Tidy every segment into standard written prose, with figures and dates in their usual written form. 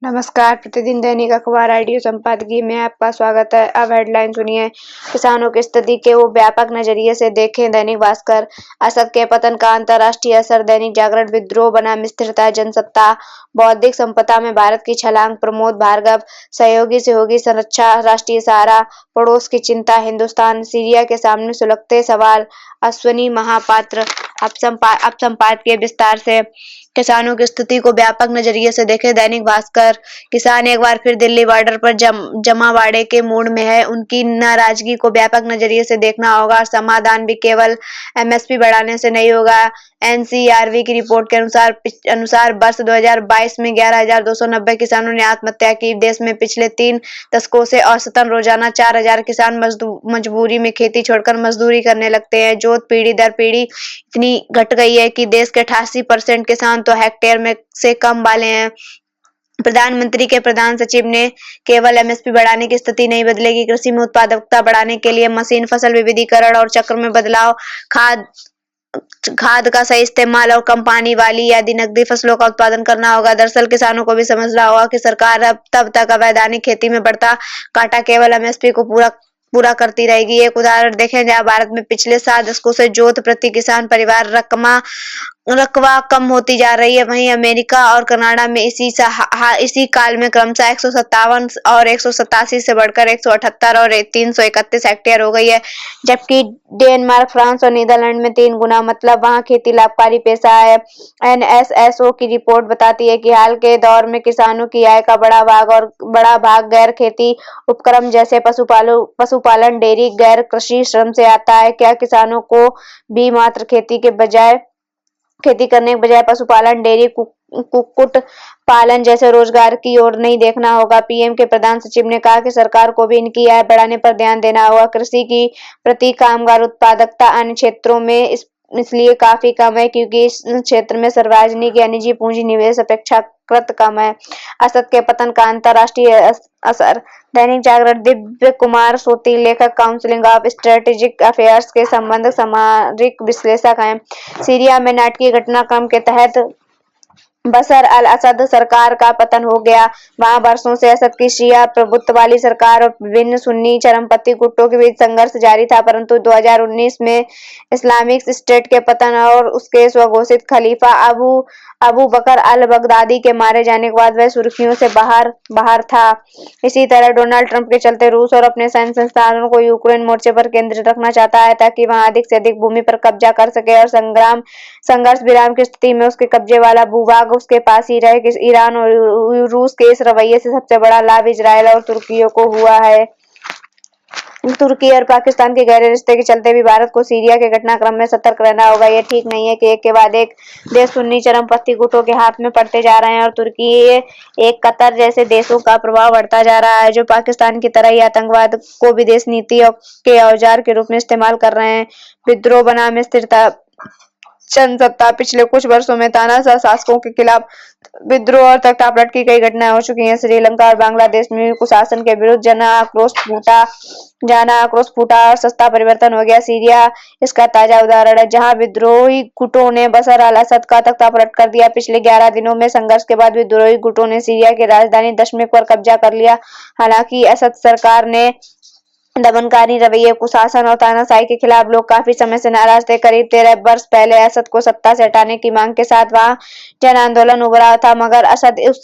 नमस्कार। प्रतिदिन दैनिक अखबार ऑडियो संपादकीय में आपका स्वागत है। अब हेडलाइन सुनिए। किसानों की स्थिति के वो व्यापक नजरिए से देखें। दैनिक भास्कर। असद के पतन का अंतर्राष्ट्रीय असर। दैनिक जागरण। विद्रोह बनाम स्थिरता जनसत्ता। बौद्धिक संपदा में भारत की छलांग। प्रमोद भार्गव। सहयोगी से होगी संरक्षा। राष्ट्रीय सहारा। पड़ोस की चिंता। हिंदुस्तान। सीरिया के सामने सुलगते सवाल। अश्विनी महापात्र। अब संपादकीय विस्तार से। किसानों की स्थिति को व्यापक नजरिए से देखे। दैनिक भास्कर। किसान एक बार फिर दिल्ली बॉर्डर पर जमावाड़े के मूड में है। उनकी नाराजगी को व्यापक नजरिए से देखना होगा। समाधान भी केवल एमएसपी बढ़ाने से नहीं होगा। एनसीआरबी की रिपोर्ट के अनुसार वर्ष 2022 में 11,290 किसानों ने आत्महत्या की। देश में पिछले 3 दशकों से औसतन रोजाना 4,000 किसान मजबूरी में खेती छोड़कर मजदूरी करने लगते हैं। जोत पीढ़ी दर पीढ़ी इतनी घट गई है कि देश के 88% किसान तो हेक्टेयर में से कम वाले हैं। प्रधानमंत्री के प्रधान सचिव ने केवल एमएसपी बढ़ाने की स्थिति नहीं बदलेगी। कृषि में उत्पादकता बढ़ाने के लिए मशीन, फसल विविधीकरण और चक्र में बदलाव, खाद का सही इस्तेमाल और कम पानी वाली या नकदी फसलों का उत्पादन करना होगा। दरअसल किसानों को भी समझना होगा कि सरकार अब तब तक अवैधानिक खेती में बढ़ता काटा केवल एमएसपी को पूरा करती रहेगी। एक उदाहरण देखें जहां भारत में पिछले 7 दशकों से जोत प्रति किसान परिवार रकबा कम होती जा रही है, वहीं अमेरिका और कनाडा में इसी काल में क्रमशः 157 और 187 से बढ़कर 178 और 331 हेक्टेयर हो गई है, जबकि डेनमार्क, फ्रांस और नीदरलैंड में 3 गुना, मतलब वहां खेती लाभकारी पेशा है। एनएसएसओ की रिपोर्ट बताती है कि हाल के दौर में किसानों की आय का बड़ा भाग गैर खेती उपक्रम जैसे पशुपालन, डेयरी, गैर कृषि श्रम से आता है। क्या किसानों को भी मात्र खेती करने के बजाय पशुपालन, डेयरी, कुक्कुट पालन जैसे रोजगार की ओर नहीं देखना होगा? पीएम के प्रधान सचिव ने कहा कि सरकार को भी इनकी आय बढ़ाने पर ध्यान देना होगा। कृषि की प्रति कामगार उत्पादकता अन्य क्षेत्रों में इसलिए काफी कम है क्योंकि इस क्षेत्र में सार्वजनिक या निजी पूंजी निवेश अपेक्षाकृत कम है। असद के पतन का अंतर्राष्ट्रीय असर। दैनिक जागरण। दिव्य कुमार सोती, लेखक, काउंसिल ऑफ स्ट्रेटेजिक अफेयर्स के संबंध सामरिक विश्लेषक हैं। सीरिया में नाटकीय घटनाक्रम के तहत बशर अल असद सरकार का पतन हो गया। वहां वर्षों से असद की शिया प्रभुत्व वाली सरकार और विभिन्न सुन्नी चरमपंथी गुटों के बीच संघर्ष जारी था, परंतु 2019 में इस्लामिक स्टेट के पतन और उसके स्वघोषित खलीफा अबू बकर अल बगदादी के मारे जाने के बाद वह सुर्खियों से बाहर था। इसी तरह डोनाल्ड ट्रंप के चलते रूस और अपने सैन्य संस्थानों को यूक्रेन मोर्चे पर केंद्रित रखना चाहता है ताकि वहां अधिक से अधिक भूमि पर कब्जा कर सके और संघर्ष विराम की स्थिति में उसके कब्जे वाला भूभाग उसके पास ही रहे। ईरान और रूस के इस रवैये से सबसे बड़ा लाभ इजराइल और तुर्की को हुआ है। तुर्की और पाकिस्तान के गहरे रिश्ते के चलते भी भारत को सीरिया के घटनाक्रम में सतर्क रहना होगा। यह ठीक नहीं है कि एक के बाद एक देश सुन्नी चरमपंथी गुटों के हाथ में पड़ते जा रहे हैं और तुर्की एक कतर जैसे देशों का प्रभाव बढ़ता जा रहा है जो पाकिस्तान की तरह ही आतंकवाद को विदेश नीति के औजार के रूप में इस्तेमाल कर रहे हैं। विद्रोह बनाम स्थिरता जनसत्ता। पिछले कुछ वर्षों में तानाशाह शासकों के खिलाफ विद्रोह और तख्तापलट की कई घटनाएं हो चुकी हैं। श्रीलंका और बांग्लादेश में कुशासन के विरुद्ध जन आक्रोश फूटा और सत्ता परिवर्तन हो गया। सीरिया इसका ताजा उदाहरण है, जहां विद्रोही गुटों ने बशर अल असद का तख्तापलट कर दिया। पिछले 11 दिनों में संघर्ष के बाद विद्रोही गुटों ने सीरिया की राजधानी दमिश्क पर कब्जा कर लिया। हालांकि असद सरकार ने दमनकारी रवैये, कुशासन और तानाशाही के खिलाफ लोग काफी समय से नाराज थे। करीब 13 वर्ष पहले असद को सत्ता से हटाने की मांग के साथ वहां जन आंदोलन उभरा था, मगर असद उस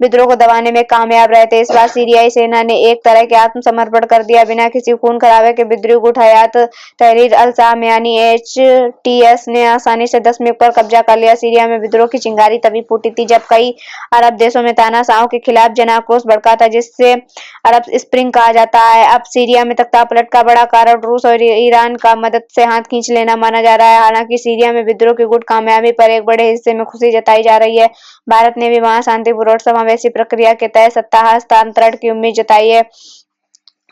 विद्रोह को दबाने में कामयाब रहे थे। इस बार सीरियाई सेना ने एक तरह के आत्मसमर्पण कर दिया। बिना किसी खून खराबे के विद्रोही गुट हयात तहरीर अल शाम यानी एचटीएस ने आसानी से दमिश्क पर कब्जा कर लिया। सीरिया में विद्रोह की चिंगारी तभी फूटी थी जब कई अरब देशों में तानाशाहों के खिलाफ जन आक्रोश भड़का था, जिससे अरब स्प्रिंग कहा जाता है। अब सीरिया में तख्तापलट का बड़ा कारण रूस और ईरान का मदद से हाथ खींच लेना माना जा रहा है। हालांकि सीरिया में विद्रोह की गुट कामयाबी पर एक बड़े हिस्से में खुशी जताई जा रही है। भारत ने भी वहां शांतिपूर्ण और समावेशी प्रक्रिया के तहत सत्ता हस्तांतरण की उम्मीद जताई है।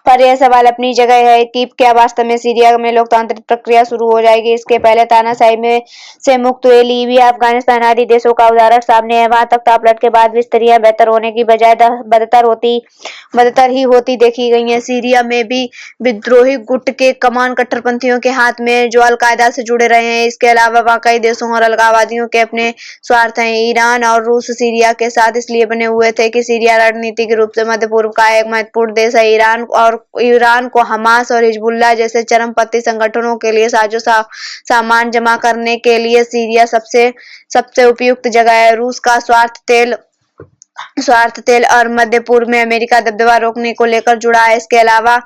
पर यह सवाल अपनी जगह है कि क्या वास्तव में सीरिया में लोकतांत्रिक प्रक्रिया शुरू हो जाएगी। इसके पहले तानाशाही में से मुक्त हुए लीबिया, अफगानिस्तान आदि देशों का उदाहरण सामने है। वहां तक पलट के बाद भी स्थितियां बेहतर होने की बजाय बदतर ही होती देखी गई हैं। सीरिया में भी विद्रोही गुट के कमान कट्टरपंथियों के हाथ में जो अलकायदा से जुड़े रहे हैं। इसके अलावा वहाँ कई देशों और अलगाववादियों के अपने स्वार्थ हैं। ईरान और रूस सीरिया के साथ इसलिए बने हुए थे कि सीरिया रणनीतिक रूप से मध्य पूर्व का एक महत्वपूर्ण देश है। ईरान को हमास और हिजबुल्लाह जैसे चरमपंथी संगठनों के लिए सामान जमा करने के लिए सीरिया सबसे उपयुक्त जगह है। रूस का स्वार्थ तेल और मध्य पूर्व में अमेरिका दबदबा रोकने को लेकर जुड़ा है। इसके अलावा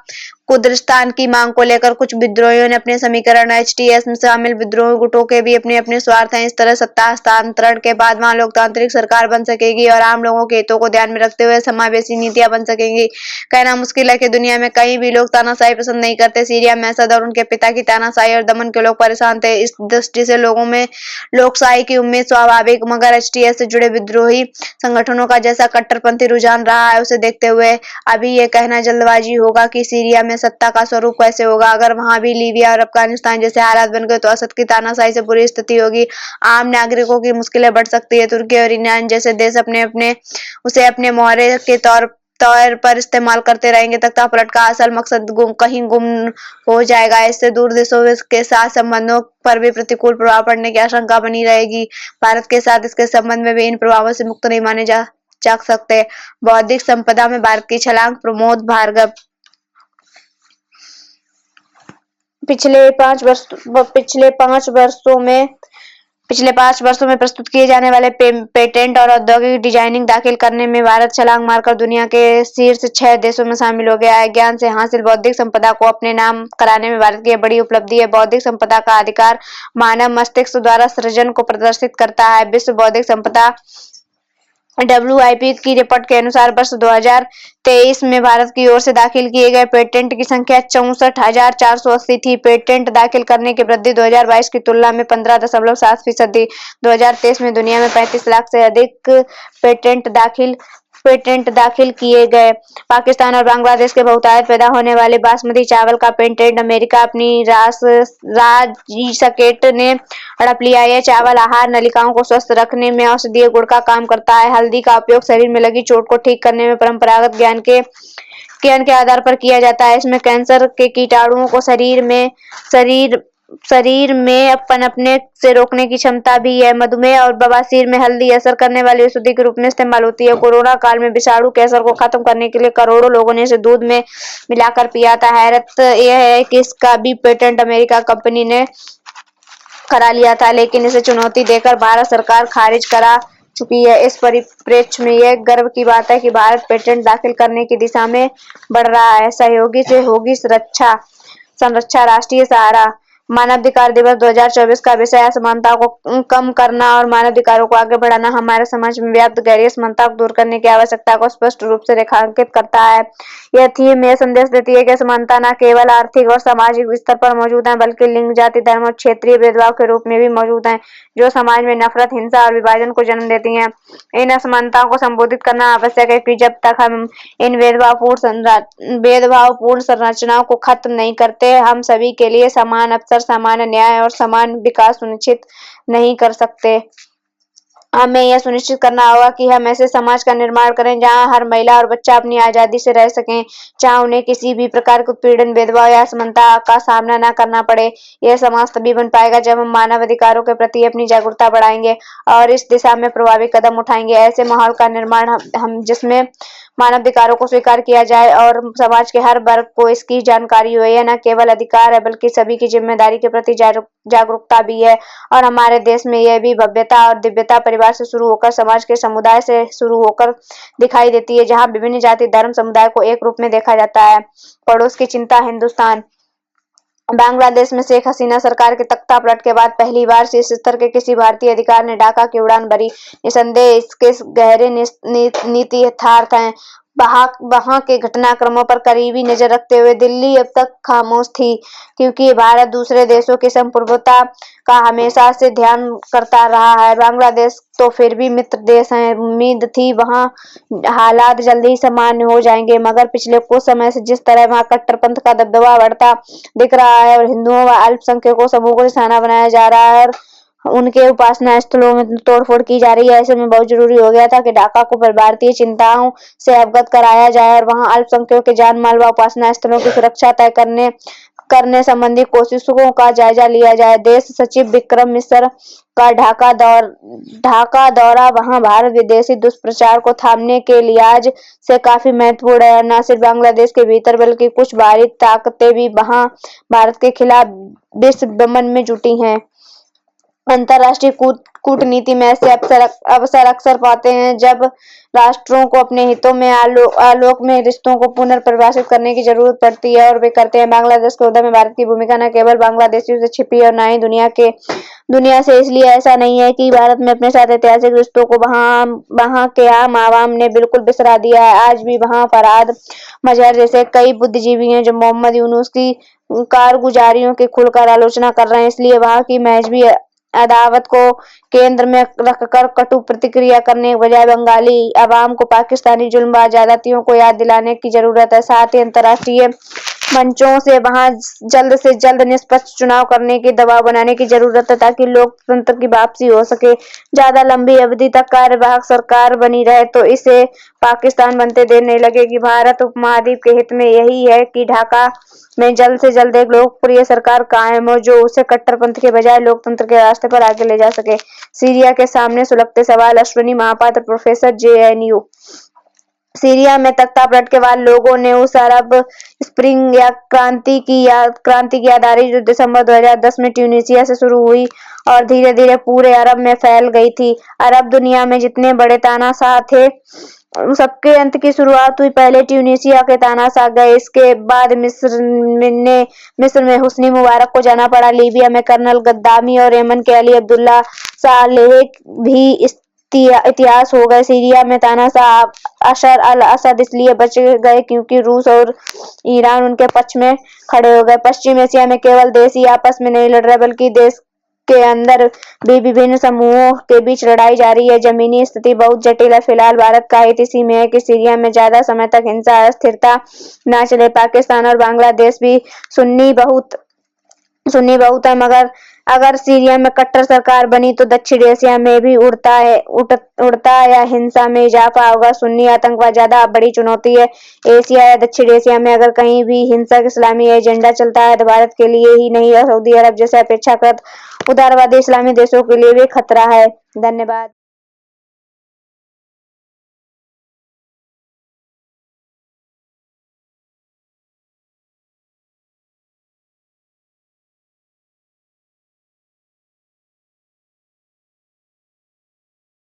कुर्दिस्तान की मांग को लेकर कुछ विद्रोहियों ने अपने समीकरण HTS में शामिल विद्रोही गुटों के भी अपने अपने स्वार्थ हैं। इस तरह सत्ता हस्तांतरण के बाद वहां लोकतांत्रिक सरकार बन सकेगी और आम लोगों के हितों को ध्यान में रखते हुए समावेशी नीतियां बन सकेंगी। कहना मुश्किल है कि दुनिया में कहीं भी लोग तानाशाही पसंद नहीं करते। सीरिया में असद और उनके पिता की तानाशाही और दमन के लोग परेशान थे। इस दृष्टि से लोगों में लोकशाही की उम्मीद स्वाभाविक, मगर HTS से जुड़े विद्रोही संगठनों का जैसा कट्टरपंथी रुझान रहा है, उसे देखते हुए अभी ये कहना जल्दबाजी होगा कि सीरिया में सत्ता का स्वरूप कैसे होगा। अगर वहां भी लीबिया और अफगानिस्तान जैसे हालात बन गए तो असद की तानाशाही से बुरी स्थिति होगी। आम नागरिकों की मुश्किलें बढ़ सकती है। तुर्की और ईरान जैसे देश उसे अपने मोहरे के तौर पर इस्तेमाल करते रहेंगे। तख्ता पलट का असल मकसद कहीं गुम हो जाएगा। इससे दूर देशों के साथ संबंधों पर भी प्रतिकूल प्रभाव पड़ने की आशंका बनी रहेगी। भारत के साथ इसके संबंध में भी इन प्रभावों से मुक्त नहीं माने जा सकते। बौद्धिक संपदा में भारत की छलांग, प्रमोद भार्गव। पिछले 5 वर्षों में प्रस्तुत किए जाने वाले पेटेंट और औद्योगिक डिजाइनिंग दाखिल करने में भारत छलांग मारकर दुनिया के शीर्ष 6 देशों में शामिल हो गया है। ज्ञान से हासिल बौद्धिक संपदा को अपने नाम कराने में भारत की यह बड़ी उपलब्धि है। बौद्धिक संपदा का अधिकार मानव मस्तिष्क द्वारा सृजन को प्रदर्शित करता है। विश्व बौद्धिक संपदा WIP की रिपोर्ट के अनुसार वर्ष 2023 में भारत की ओर से दाखिल किए गए पेटेंट की संख्या 64,480 थी। पेटेंट दाखिल करने की वृद्धि 2022 की तुलना में 15.7% थी। 2023 में दुनिया में 35 लाख से अधिक पेटेंट दाखिल किए गए। पाकिस्तान और बांग्लादेश के बहुतायत पैदा होने वाले बासमती चावल का पेटेंट अमेरिका अपनी राजसकेट ने हड़प लिया। यह चावल आहार नलिकाओं को स्वस्थ रखने में औषधीय गुण का काम करता है। हल्दी का उपयोग शरीर में लगी चोट को ठीक करने में परंपरागत ज्ञान के आधार पर किया जाता है। इसमें कैंसर के कीटाणुओं को शरीर में पनपने से रोकने की क्षमता भी है। मधुमेह और बवासीर में हल्दी असर करने वाली औषधि के रूप में इस्तेमाल होती है। कोरोना काल में विषाणु के असर को खत्म करने के लिए करोड़ों लोगों ने इसे दूध में मिलाकर पिया था। हैरत यह है कि इसका भी पेटेंट अमेरिका कंपनी ने करा लिया था, लेकिन इसे चुनौती देकर भारत सरकार खारिज करा चुकी है। इस परिप्रेक्ष्य में यह गर्व की बात है कि भारत पेटेंट दाखिल करने की दिशा में बढ़ रहा है। सहयोगी से होगी संरक्षा। राष्ट्रीय सहारा। मानवाधिकार दिवस 2024 का विषय असमानताओं को कम करना और मानवाधिकारों को आगे बढ़ाना हमारे समाज में व्याप्त गहरी असमानता को दूर करने की आवश्यकता को स्पष्ट रूप से रेखांकित करता है। यह थीम यह संदेश देती है कि असमानता न केवल आर्थिक और सामाजिक स्तर पर मौजूद है, बल्कि लिंग, जाति, धर्म और क्षेत्रीय भेदभाव के रूप में भी मौजूद है, जो समाज में नफरत, हिंसा और विभाजन को जन्म देती हैं। इन असमानताओं को संबोधित करना आवश्यक है कि जब तक हम इन भेदभावपूर्ण संरचनाओं को खत्म नहीं करते, हम सभी के लिए समान अवसर, समान न्याय और समान विकास सुनिश्चित नहीं कर सकते। हमें यह सुनिश्चित करना होगा कि हम ऐसे समाज का निर्माण करें जहां हर महिला और बच्चा अपनी आजादी से रह सकें, जहां उन्हें किसी भी प्रकार के उत्पीड़न, भेदभाव या असमानता का सामना न करना पड़े। यह समाज तभी बन पाएगा जब हम मानव अधिकारों के प्रति अपनी जागरूकता बढ़ाएंगे और इस दिशा में प्रभावी कदम उठाएंगे। ऐसे माहौल का निर्माण हम जिसमें मानवाधिकारों को स्वीकार किया जाए और समाज के हर वर्ग को इसकी जानकारी हो। यह न केवल अधिकार है, बल्कि सभी की जिम्मेदारी के प्रति जागरूकता भी है। और हमारे देश में यह भी भव्यता और दिव्यता परिवार से शुरू होकर समाज के समुदाय से शुरू होकर दिखाई देती है, जहां विभिन्न जाति, धर्म, समुदाय को एक रूप में देखा जाता है। पड़ोस की चिंता। हिंदुस्तान। बांग्लादेश में शेख हसीना सरकार के तख्ता पलट के बाद पहली बार शीर्ष स्तर के किसी भारतीय अधिकारी ने ढाका की उड़ान भरी। निसंदेह इसके गहरे नीति यथार्थ हैं। वहां के घटनाक्रमों पर करीबी नजर रखते हुए दिल्ली अब तक खामोश थी, क्योंकि भारत दूसरे देशों की संप्रभुता का हमेशा से ध्यान करता रहा है। बांग्लादेश तो फिर भी मित्र देश है, उम्मीद थी वहां हालात जल्दी ही सामान्य हो जाएंगे, मगर पिछले कुछ समय से जिस तरह वहां कट्टरपंथ का दबदबा बढ़ता दिख रहा है और हिंदुओं व अल्पसंख्यकों समूह को निशाना बनाया जा रहा है और उनके उपासना स्थलों में तोड़फोड़ की जा रही है, ऐसे में बहुत जरूरी हो गया था कि ढाका को भारतीय चिंताओं से अवगत कराया जाए और वहां अल्पसंख्यकों के जान माल व उपासना स्थलों की सुरक्षा तय करने संबंधी कोशिशों का जायजा लिया जाए। देश सचिव विक्रम मिश्र का ढाका दौरा वहां भारत विदेशी दुष्प्रचार को थामने के लिहाज से काफी महत्वपूर्ण है। न सिर्फ बांग्लादेश के भीतर बल्कि कुछ बाहरी ताकतें भी वहां भारत के खिलाफ विश्व दमन में जुटी हैं। अंतर्राष्ट्रीय कूटनीति में ऐसे अवसर अक्सर पाते हैं जब राष्ट्रों को अपने हितों में आलोक में रिश्तों को पुनर्परिभाषित करने की जरूरत पड़ती है और वे करते हैं। बांग्लादेश के उद्यम में भारत की भूमिका न केवल बांग्लादेशियों से छिपी है और न ही दुनिया से, इसलिए ऐसा नहीं है कि भारत में अपने साथ ऐतिहासिक रिश्तों को वहां के आम आवाम ने बिल्कुल बिसरा दिया है। आज भी वहां फरहाद मजहर जैसे कई बुद्धिजीवी हैं जो मोहम्मद यूनुस की कारगुजारियों की खुलकर आलोचना कर रहे हैं, इसलिए वहां की महजबी अदावत को केंद्र में रखकर कटु प्रतिक्रिया करने के बजाय बंगाली अवाम को पाकिस्तानी जुल्म व ज्यादतियों को याद दिलाने की जरूरत है। साथ ही अंतर्राष्ट्रीय मंचों से वहां जल्द से जल्द निष्पक्ष चुनाव करने की दबाव बनाने की जरूरत है ताकि लोकतंत्र की वापसी हो सके। ज्यादा लंबी अवधि तक कार्यवाहक सरकार बनी रहे तो इसे पाकिस्तान बनते देर नहीं लगेगी। भारत उपमहाद्वीप के हित में यही है कि ढाका में जल्द से जल्द एक लोकप्रिय सरकार कायम हो जो उसे कट्टरपंथ के बजाय लोकतंत्र के रास्ते पर आगे ले जा सके। सीरिया के सामने सुलगते सवाल। Ashwini Mahapatra, professor, JNU। सीरिया में तख्तापलट के बाद लोगों ने उस अरब स्प्रिंग या क्रांति की याद आ रही जो दिसंबर 2010 में ट्यूनीशिया से शुरू हुई और धीरे धीरे पूरे अरब में फैल गई थी। अरब दुनिया में जितने बड़े तानाशाह थे सबके अंत की शुरुआत हुई पहले ट्यूनीशिया के तानाशाह गए, इसके बाद मिस्र में हुस्नी मुबारक को जाना पड़ा, लीबिया में कर्नल गद्दाफी और यमन के अली अब्दुल्ला सालेह भी इतिहास हो गए। सीरिया में तानाशाह बशर अल असद इसलिए बच गए क्योंकि रूस और ईरान उनके पक्ष में खड़े हो गए। पश्चिम एशिया में केवल देश ही आपस में नहीं लड़ रहे बल्कि देश के अंदर भी विभिन्न समूहों के बीच लड़ाई जारी है। जमीनी स्थिति बहुत जटिल है। फिलहाल भारत का हित इसी में है कि सीरिया में ज्यादा समय तक हिंसा अस्थिरता न चले। पाकिस्तान और बांग्लादेश भी सुन्नी बहुत है, मगर अगर सीरिया में कट्टर सरकार बनी तो दक्षिण एशिया में भी उड़ता या हिंसा में इजाफा होगा। सुन्नी आतंकवाद ज्यादा बड़ी चुनौती है। एशिया या दक्षिण एशिया में अगर कहीं भी हिंसक इस्लामी एजेंडा चलता है तो भारत के लिए ही नहीं सऊदी अरब जैसे अपेक्षाकृत उदारवादी इस्लामी देशों के लिए भी खतरा है। धन्यवाद।